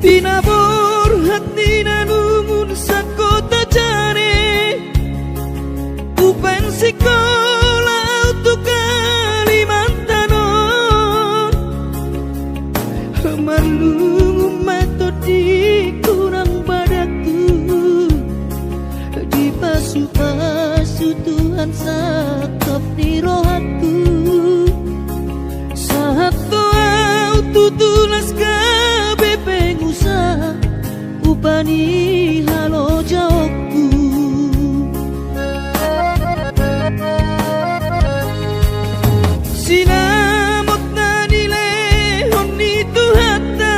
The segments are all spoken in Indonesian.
Pinabor hati nanumun sa kota jane Upan sekolah untuk Kalimantanon Marlung matodi kurang padaku Di pasu-pasu Tuhan sakap di rohatku Saat doa tutulas kabe pengusaha Upani halo jawabku Sinamot na nilehon ni Tuhata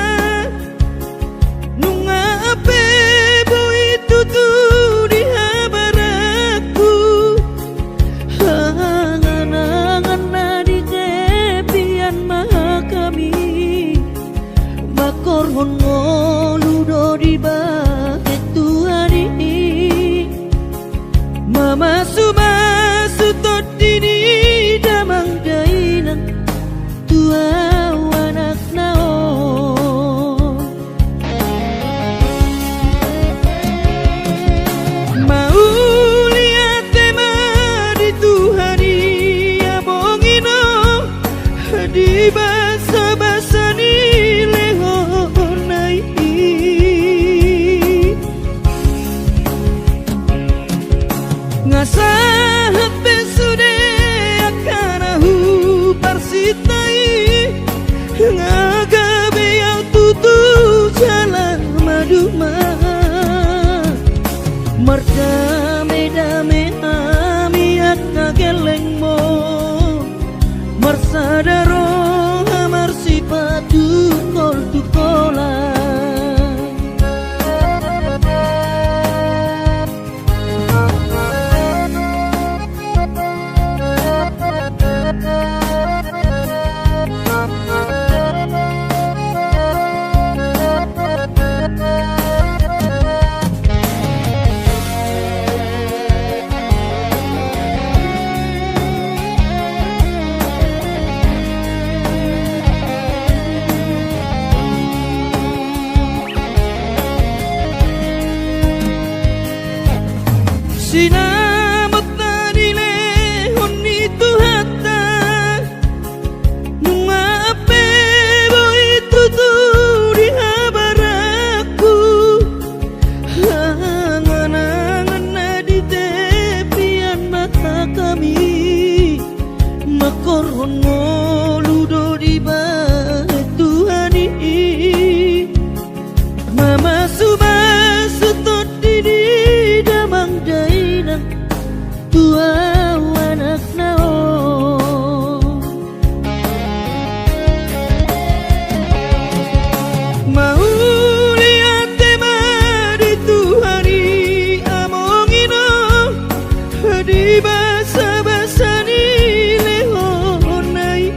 Nunga ape boy tutu di habaraku Hanganangan na di kepian maha kami Makorhon ngoludo di bahet Tuhan ini Mama sumasu todini damang dainang tua anak naon Mau lihat tema di Tuhani abongino di basa-basa ni lehonai Ngasahat besude akanahu parsitai Ngagabe yang tutu jalan maduma Mardame-dame ami akna geleng mo Marsadaro amar sipatu kol tukola Sinamot na nilehon ni Tuhata Nunga ape boy tutu di habaraku Hanganangan na di tepian mata kami Makorhon ngoludo di bahet Tuhan ini Mama sumasu todini damang dainang tua anak naon Mau lihat tema di Tuhani amongino di basa-basa ni lehonai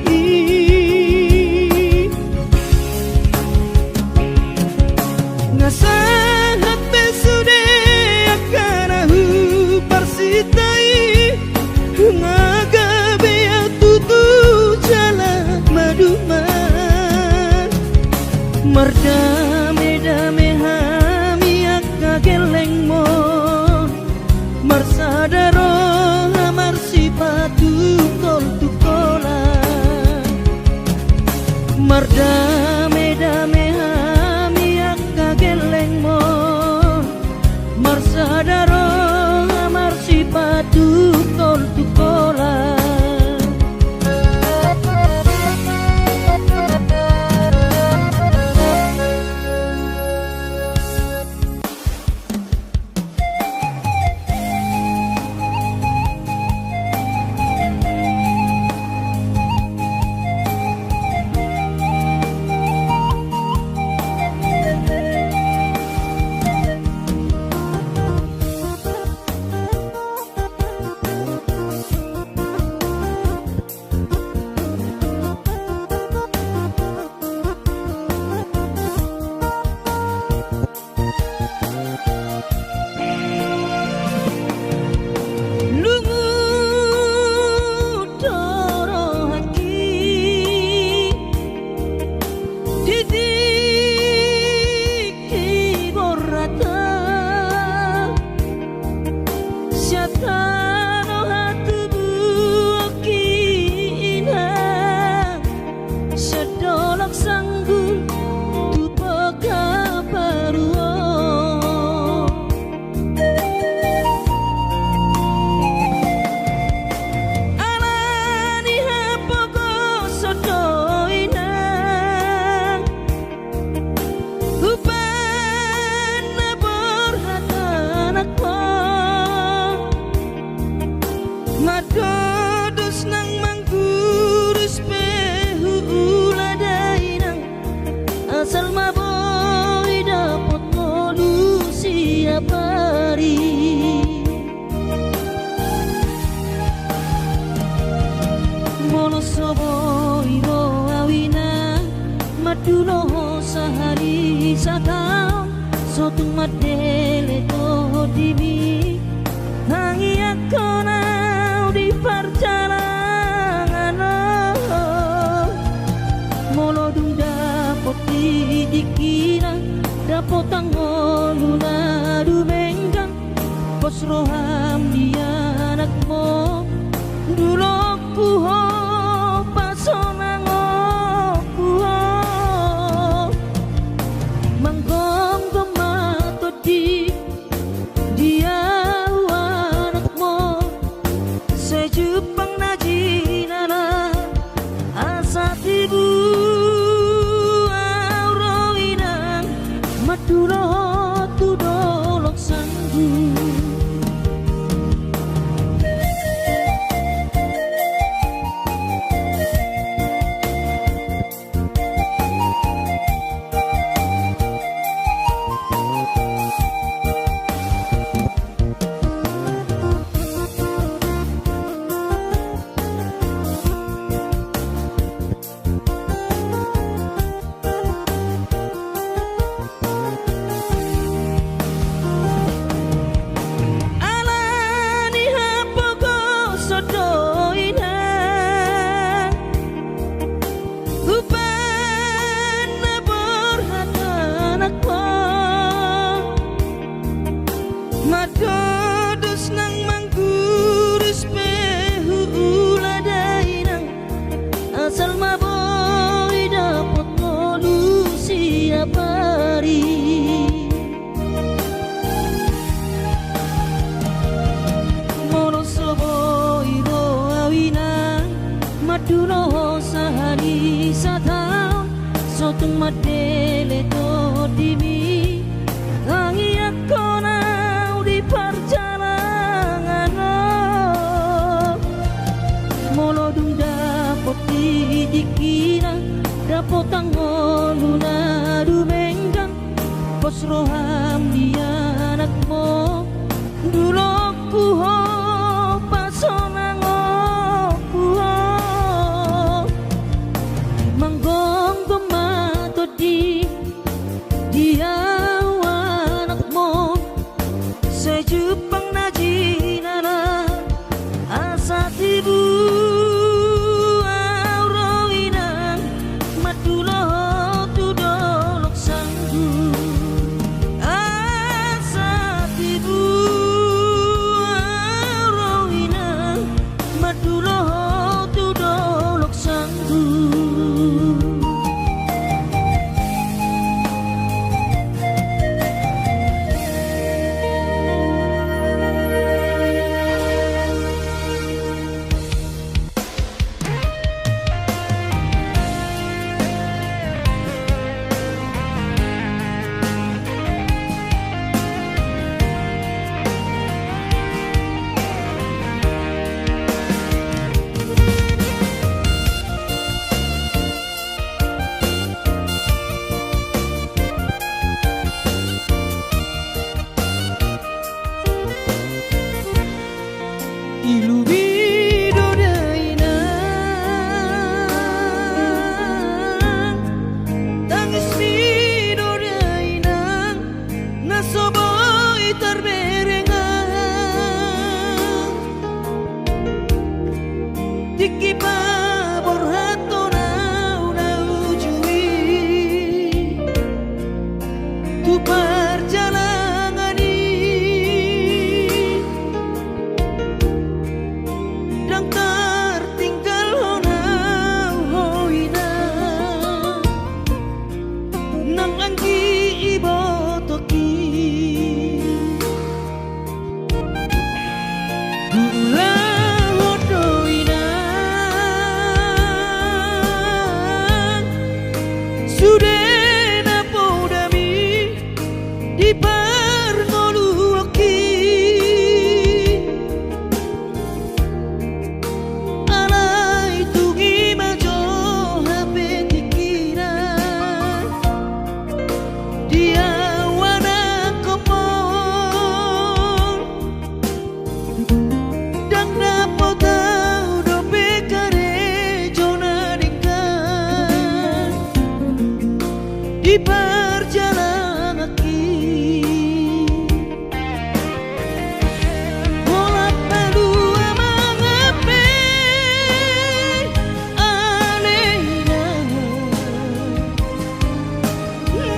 Ngasahat besude akanahu parsitai Ngagabe yang tutu jalan maduma Mardame-dame hami akna geleng mo Marsadaro amar sipatu kol tukola Mardame-dame hami akna geleng mo Marsadaro amar sipatu kol tukola madulo sehari sakam sotung madele to dimi nangi aku nau di perjalanan molo dung dapot dikira dapot tangolu na dumenggang pos roham dia anakmu dulu kuho pasonango kuho manggong tomato di dia anakmu sejupang najinana asa tibu auroinang madulo tudolok sanggu. Asal maboy dapat ngolu siap hari mono soboy ro awina madulo sahari satau sotung madele to dimi tangi aku nau di perjalanan molo dung dapot dikira dapot tangolu na dumenggang pos roham dia anakmu dulu kuho pasonango kuho manggong tomato di dia anakmu sejupang najinana asa tibu di perjalanan kaki. Bola palu mengape alena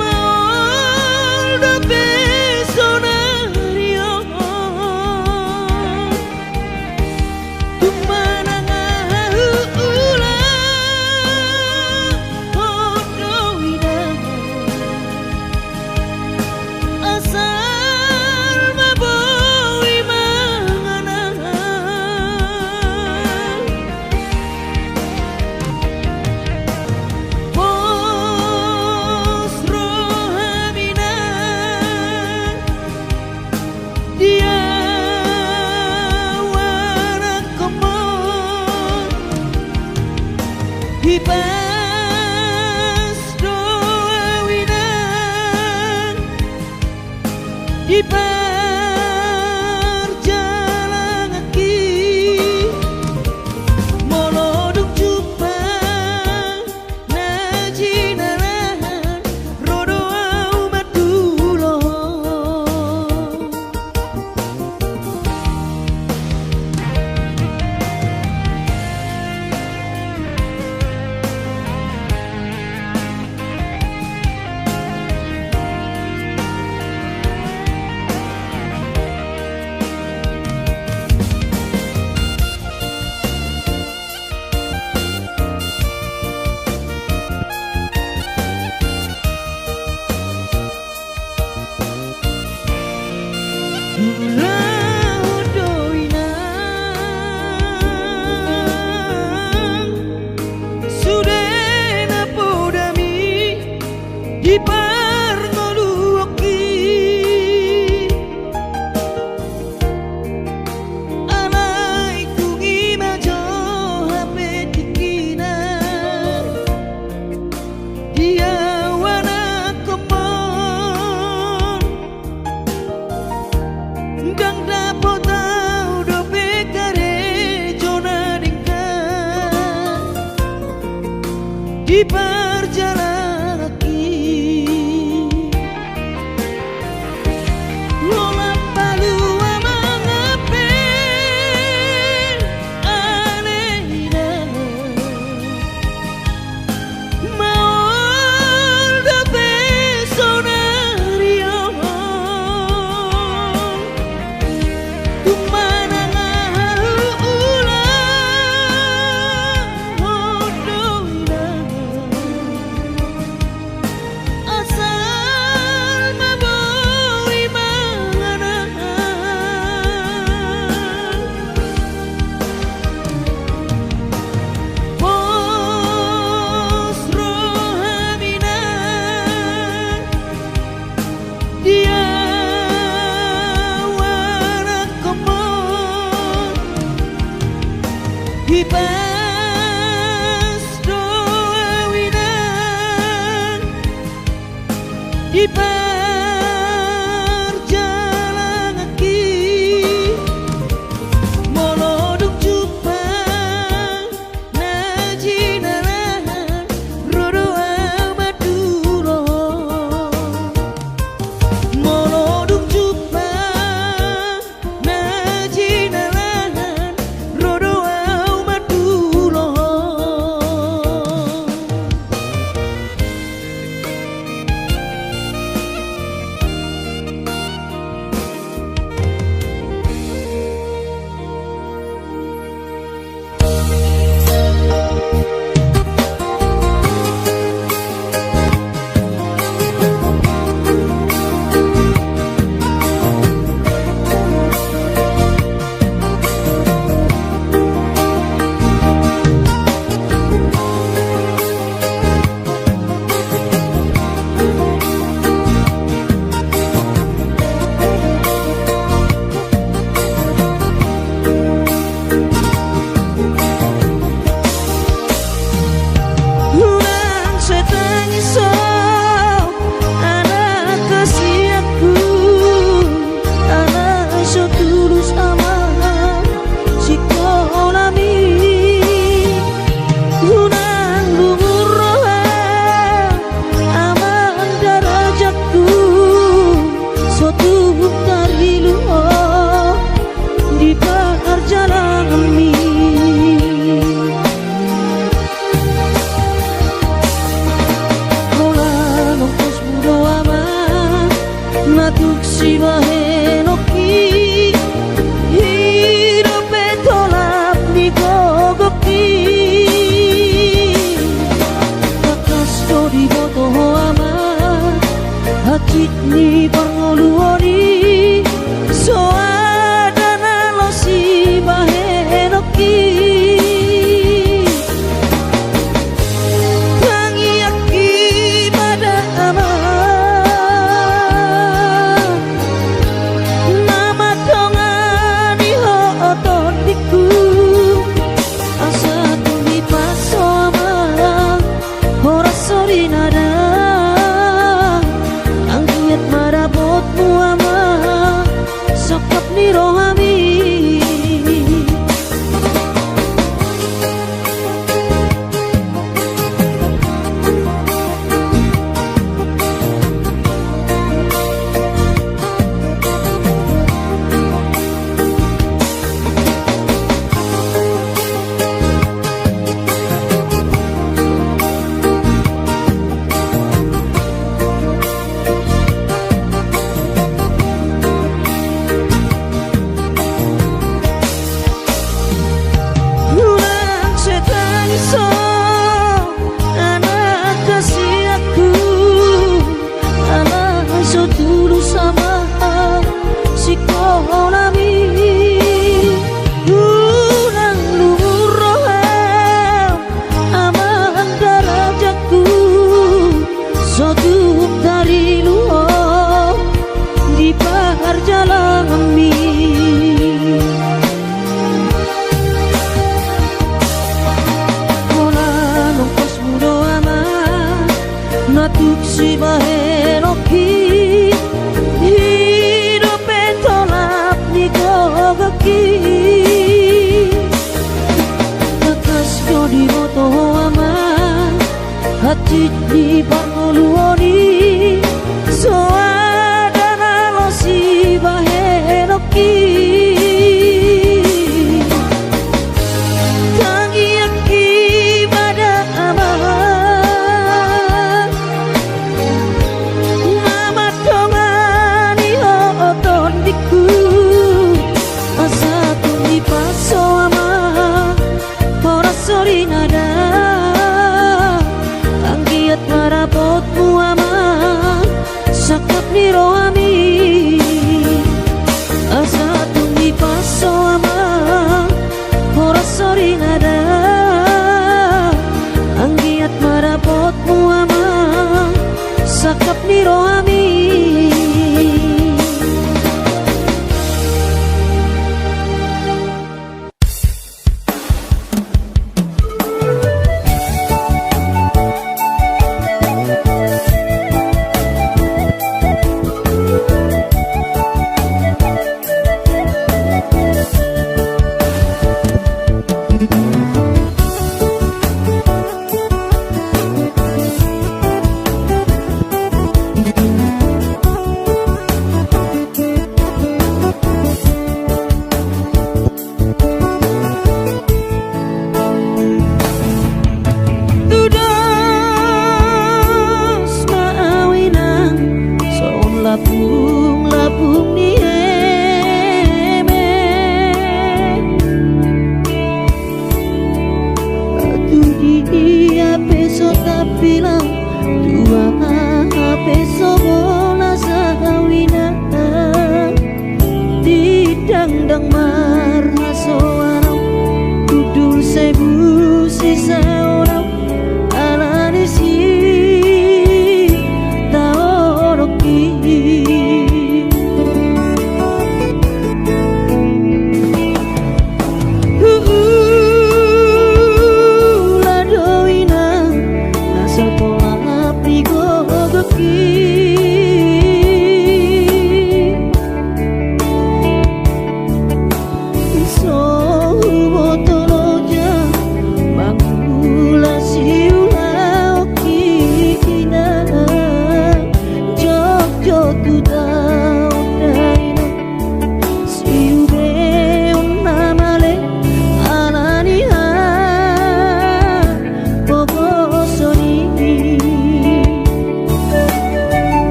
molda pesonario tumana ula hodoida asal maboi mangana pos rohamina dia wana komon hipas doa winan di perjalanan kaki. Moloduk jupang najinaran rodo umat dulo Sudena podami di parngoluoki alai kungi majo hape tikina dia wana komon dang dapotau do bekare jona dingkan di perjalanan kaki. Lola palu mengape alena molda pesonario tumana ula hodoida asal maboi mangana pos rohamina dia wana komon hipas doa winan di perjalanan kaki. Moloduk jupang najinaran rodo amat dulo moloduk jupang najinaran rodo amat dulo. sibahe no ki hidupe tolap ni gogoki bakas dori boto ama hatit ni pangoluori soadana lo sibahe no ki natuk sibahe no ki hidupe tolap ni gogoki bakas dori boto ama hatit ni pangoluori soadana lo sibahe no ki marapotmu ama sakap ni roami asa tumi paso ama ora sori nada anggiat marapotmu ama sakap ni roami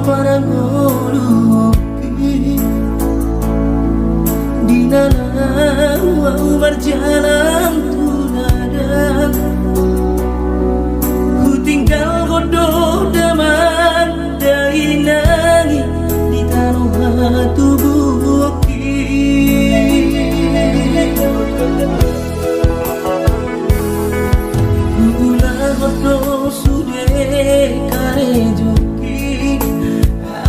parang uluki di dalam berjalan tuladang ku tinggal godoh daman dari nangis di tanah tubuh ulah godoh sudah kare joki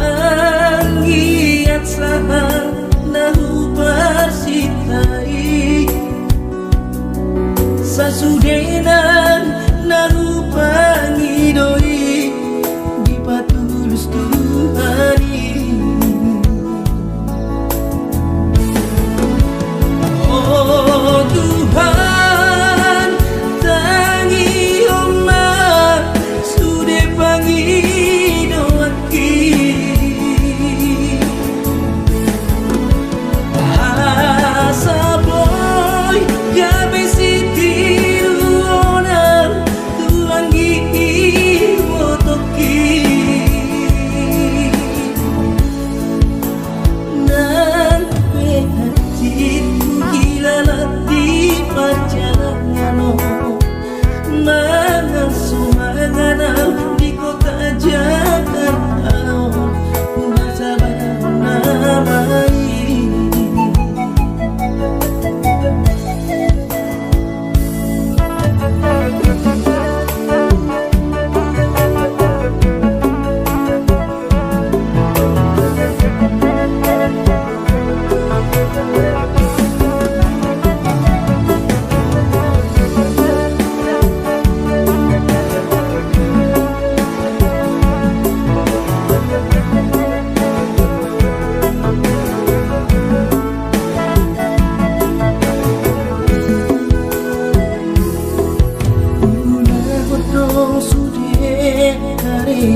anggiat sahang nahu persitai sasudenan nahu pangidoi di patulus Tuhani oh Tuhan tangi omah sude pangidoaki asa boy gabe sitiru onar tuangi wotoki nan penatiku hilalati perjalanan mana sumanganau di kota Jakarta masa namai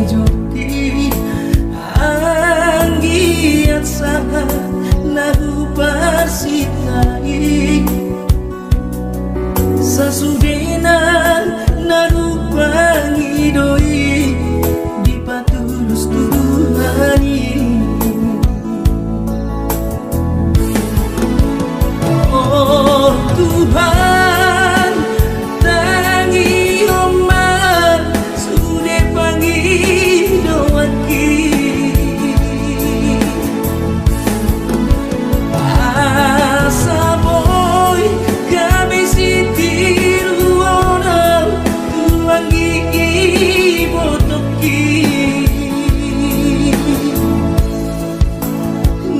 joki anggiat saha nahu persitai sasudenan nahu pangidoi di patulus Tuhani oh Tuhan tangi omah sude pangidoaki asa boy gabe sitiru ona tuangi botoki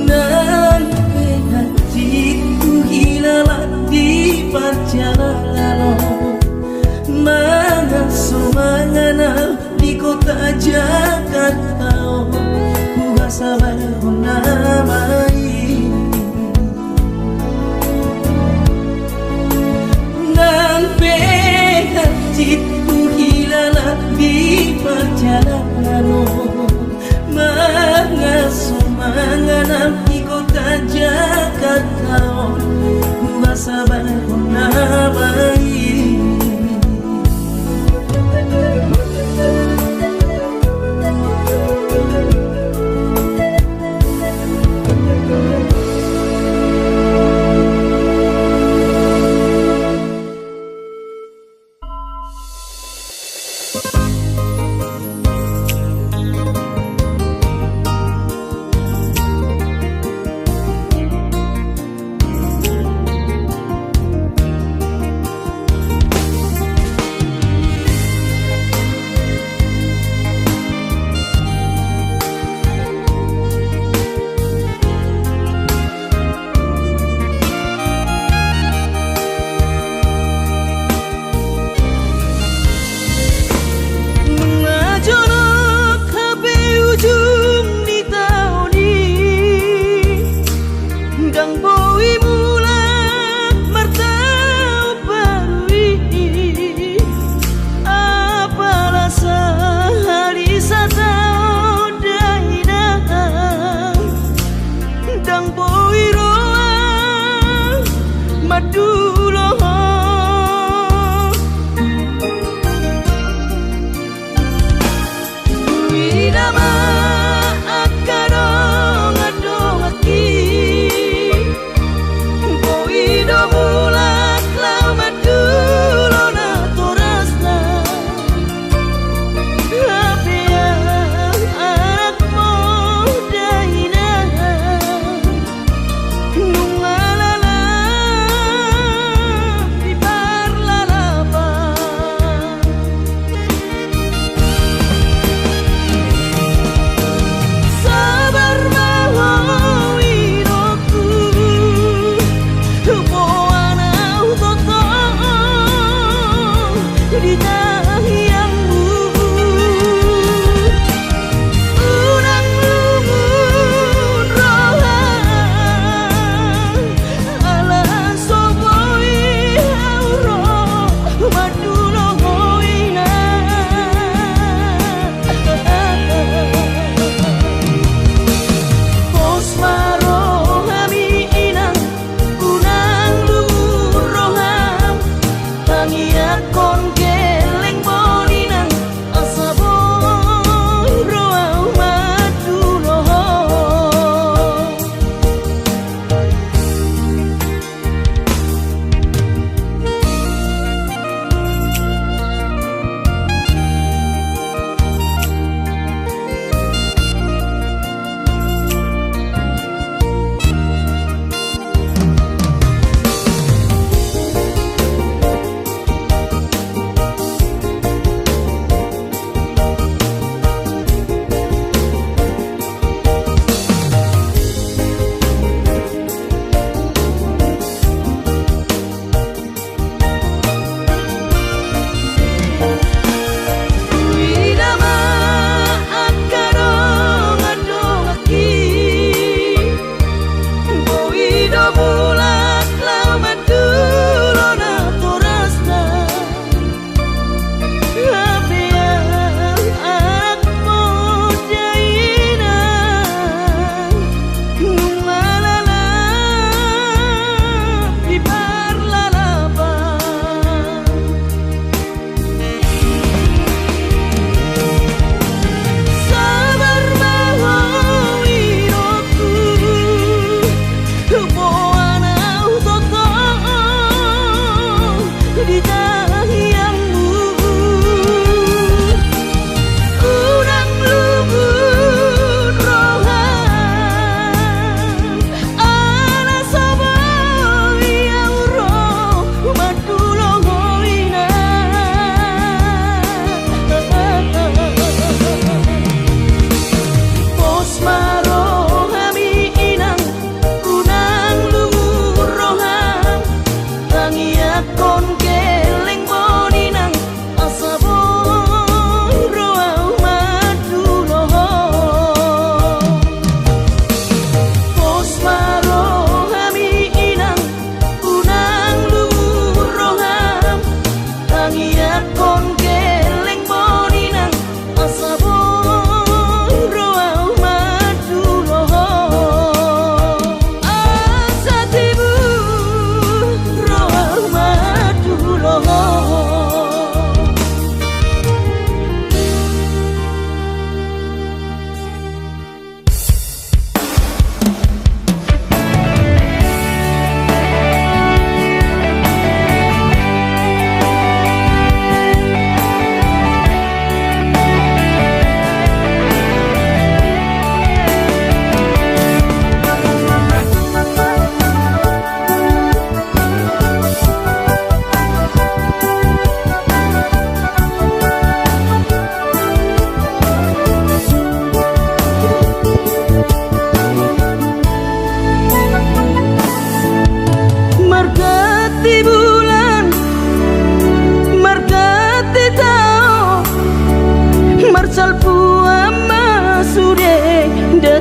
nan penatiku hilalat di perjalanan mana sumangana di kota Jakarta kuasa namai nan penatiku hilalat di perjalanan mana sumangana di kota Jakarta kuasa namai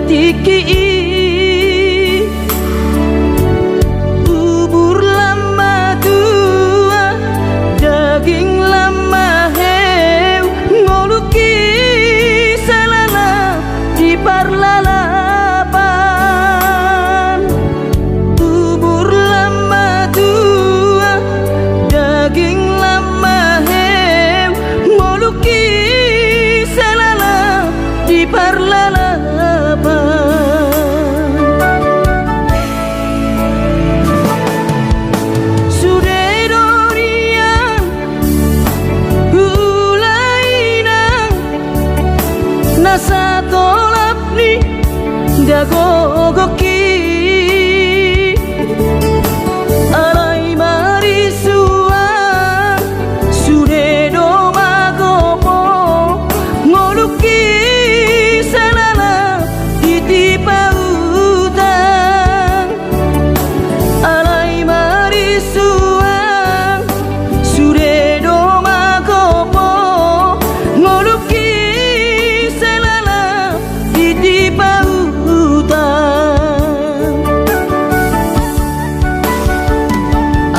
tiki bubur lama tua daging lama heu ngoluki salala di parlalapan bubur lama tua daging lama heu ngoluki salala di parlalapan nasa tolap ni dagogoki alai marisua sude do magopo ngoluki salala titipa utang alai marisua sude do magopo ngoluki di pautan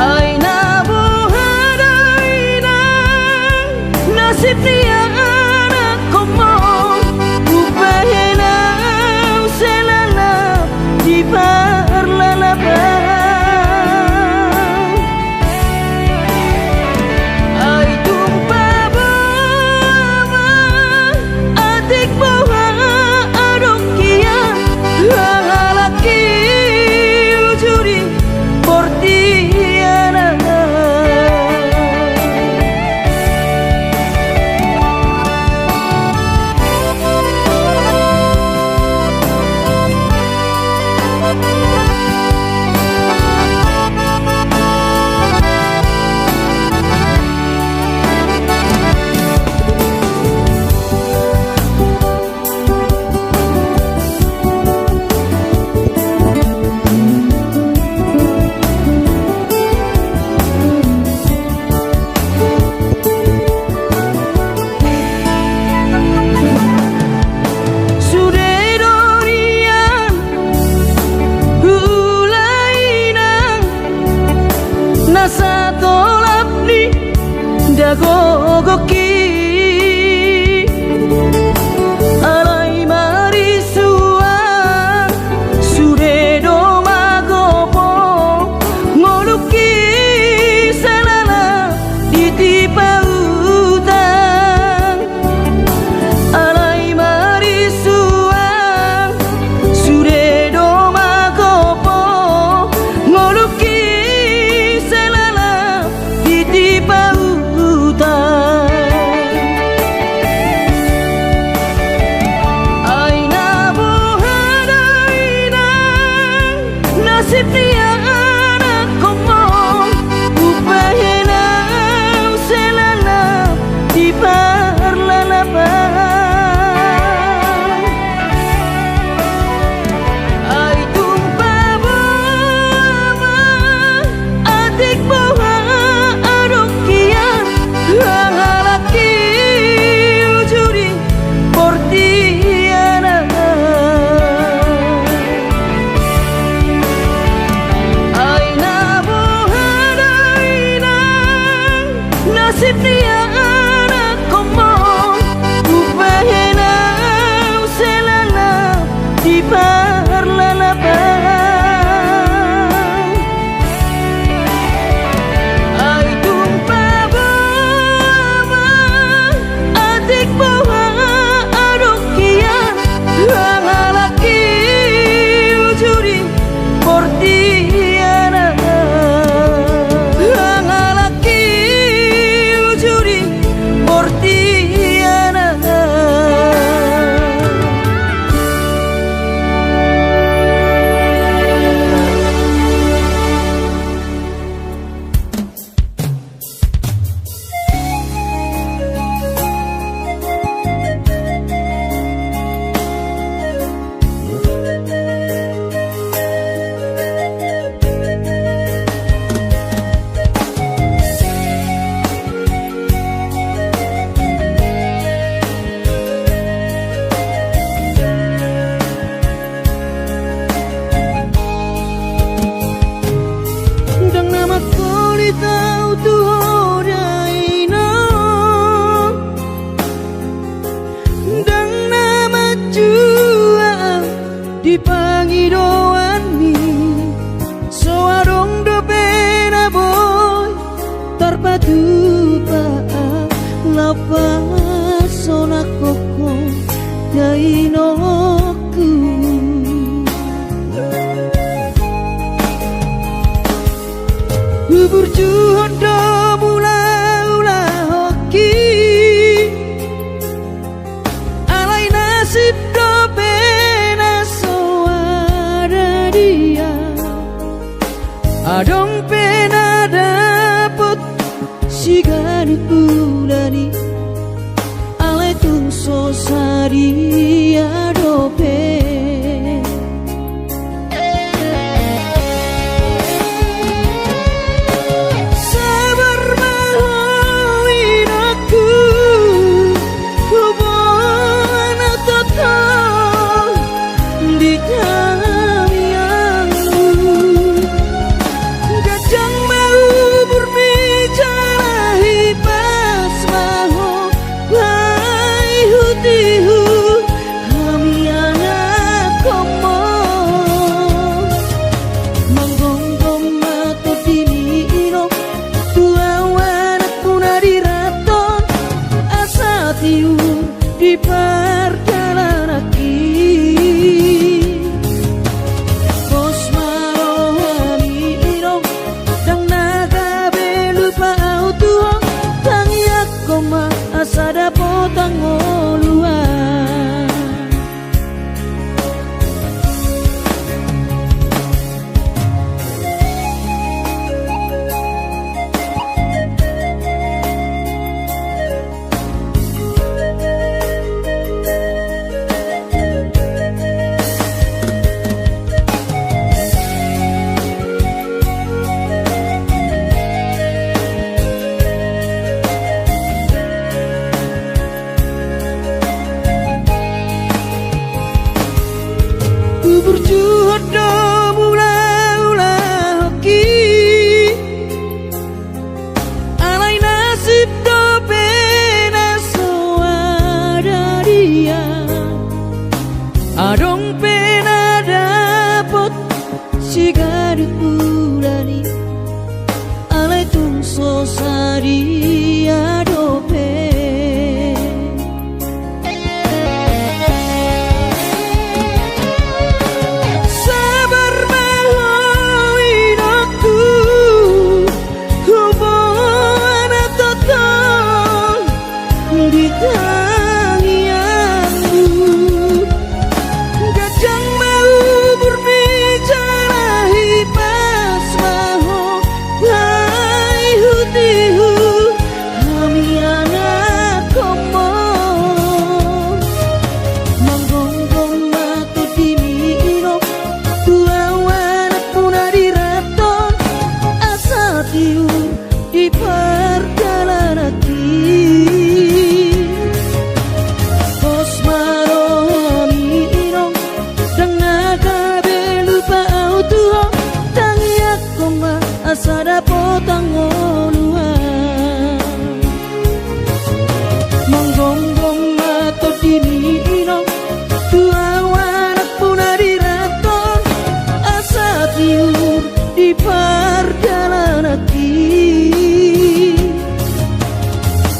aina bohadaina nasib dia anak komo upahena selala di parlalapan ai tumpa bawa adik bawa laki ujuri portiana nasa tolap ni dagogoki alai marisua sude do magopo ngoluki salala titipa utang alai marisua sude do magopo ngoluki di pautan aina bohadaina nasib dia anak komo upahena selala di parlalapan ai tumpa bawa adik bawa laki ujuri portiana aina bohadaina nasib dia anak komo upahena selala di parlalapan pangidoani soarong do pena boy terpadu paa lapas sona koko dainoku bubur juhon do mula-ula hoki alai nasib do pena soara dia adong pena dapet sigari pulani alai tung sosari adope sabar mahoin aku hubungan total di kami yang gajang mau berbicara hipas maho bai hutihu kami anak komo manggonggong mato dinino tua wanak puna diraton asa tiu di perjalanan bos marohami ino dang naga belupa autua tang yakoma asada potang oluan berjuhud do mula-ula hoki alai nasib do pena soada dia adong pena dapot sigari pulani alai tung sosari adope gajang mau berbicara hipas maho bai hutihu kami anak komo manggonggong mato dinino tua wanak puna diraton asa tiu di perjalanan bos marohami ino dang naga belupa autua tang yakoma asada potang oluan manggonggong mato dinino tua wanak puna diraton asa tiu di perjalanan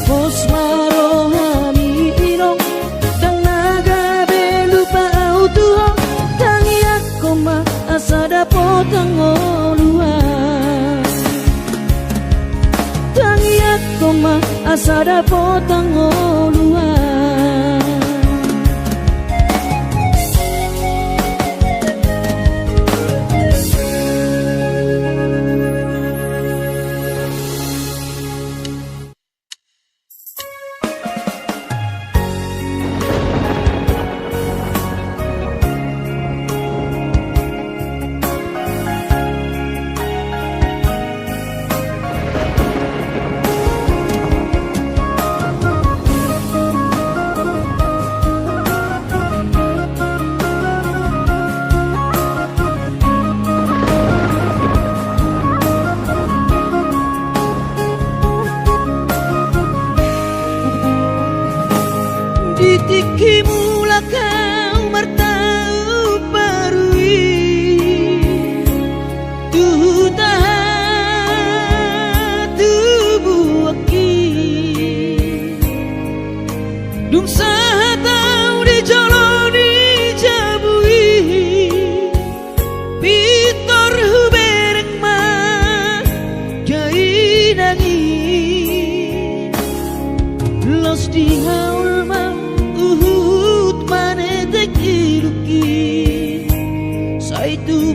bos marohami ino dang naga belupa autua tang yakoma asada potang oluan tang yakoma asada potang oluan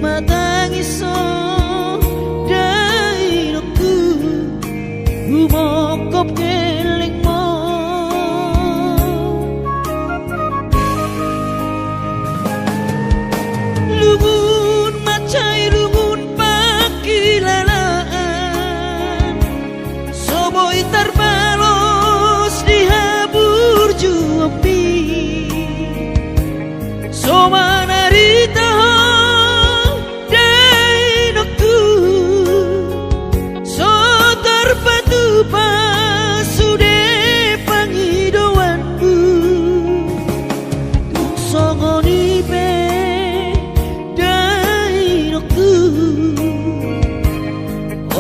matangiso dainoku umokop kelingmo lumun macai lumun pakilalaan soboi terbalos dihabur juampi somanarita dainoku so terpatu pasude pangidoanku tuk songoni pe dainoku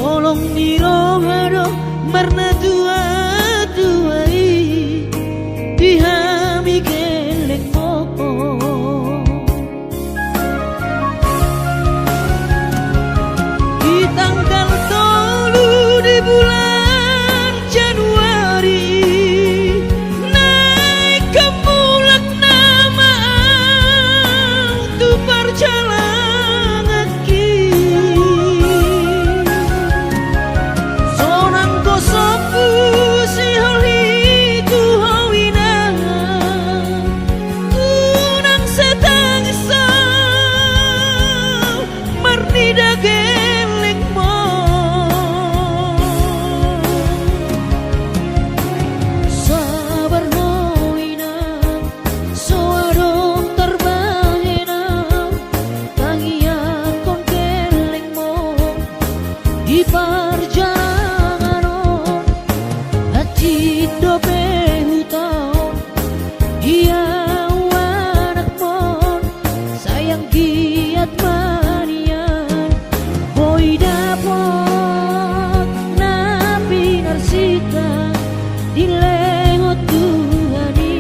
olong dirohado marna tua tuai dihami geleng moko di tanggal 3 di bulan Januari naik ke mulak nama tu perjalanan ki sonang kosoku si holi tu hawina tunang setangisa marnida geleng mo sabar hawina soadong terbahena tangian kon geleng mo di perjalanan hati dobe hutau dia anak mon sayang giat manian boy dapot napi narsita di lewat Tuhani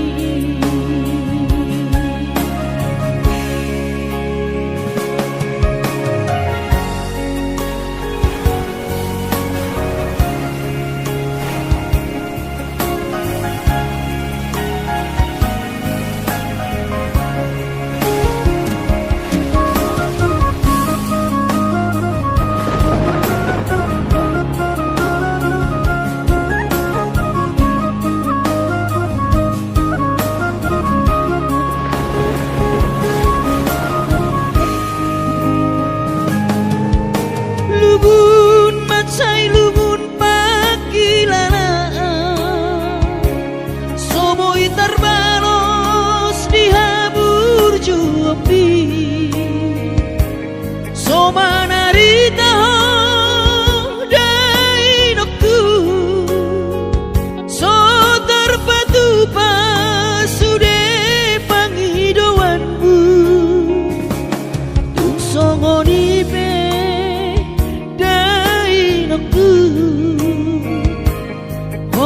lumun macai lumun pakilalaan soboi terbalos dihabur juampi somanarita dainoku so terpatu pasude pangidoanku tuk songoni pe dainoku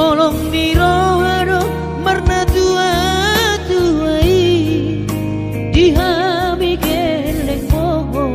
olong dirohado marna tua tuai dihami geleng moho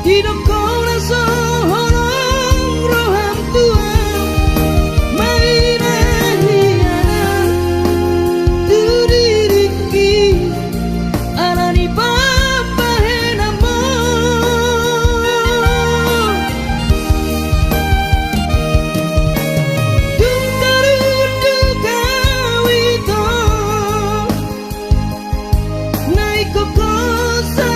Hidup kau rasa horong roham tua mainan hianat tu diriki arani papa henamo Tungkarudu kawito naiko kosa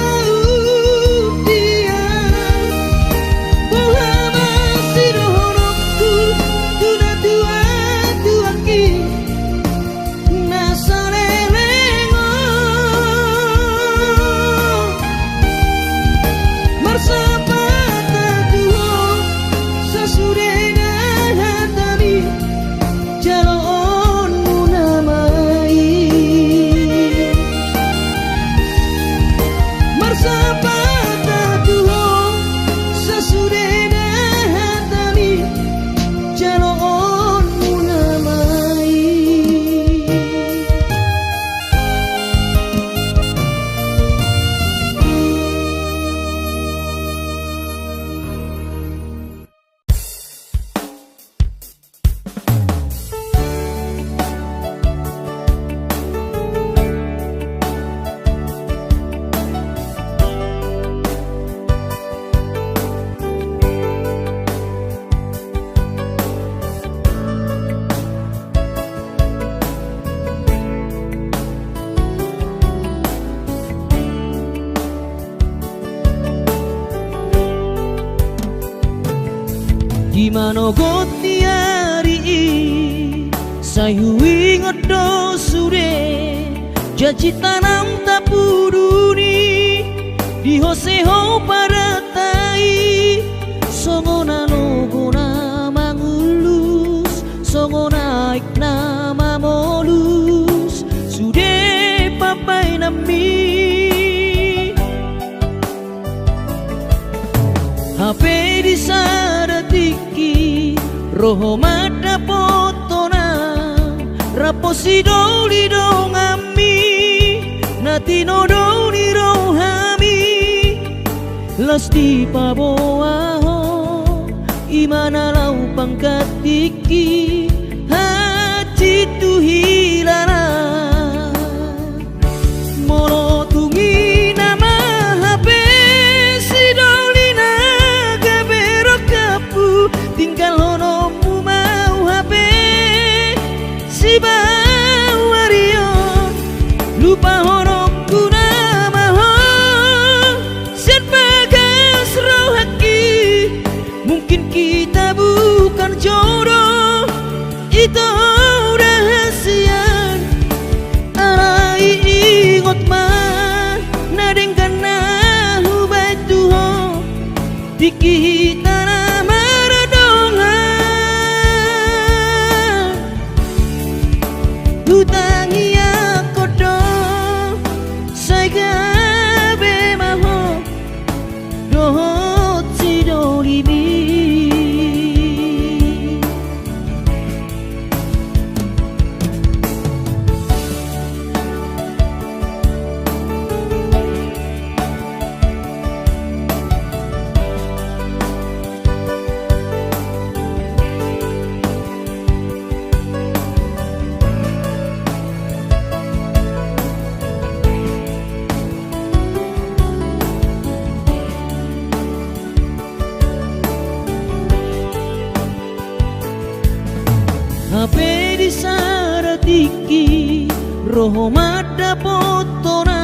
Gimana goti hari sayui ngodo sure janji tanam tapuduni di hoseho paratai songona logona mangulus songona iknama molus sude papai nami HP di sadatiki roho mata potona raposi doli dongami nati nodoni rohami lasti paboaho imana lau pangkatiki hati tu hilara molo tungi nama HP si doli naga berokapu tinggal honomu mau HP si bawario lupa honokku nama ho sen bagas rohaki mungkin kita bukan jodoh itu rahasia arai ingot mah nadeng kana hubai tuho dikita HP di saratiki roho mata potona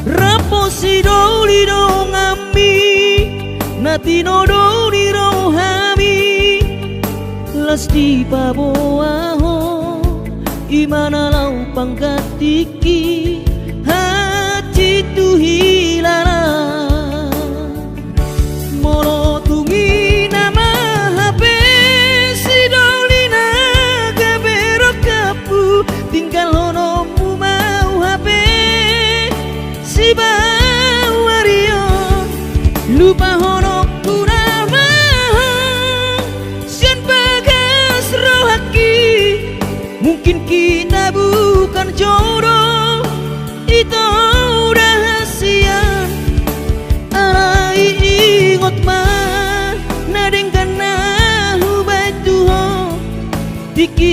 raposi doli dongami nati nodoni rohami lasti paboaho imana lau pangkatiki hati tu hilara molo tungi nama HP si doli naga berokapu tinggal honomu mau HP si bawario lupa honokku nama sian bagas rohaki mungkin kita bukan jodoh itu rahasia kot ma na deng kana hu bai tu ho tiki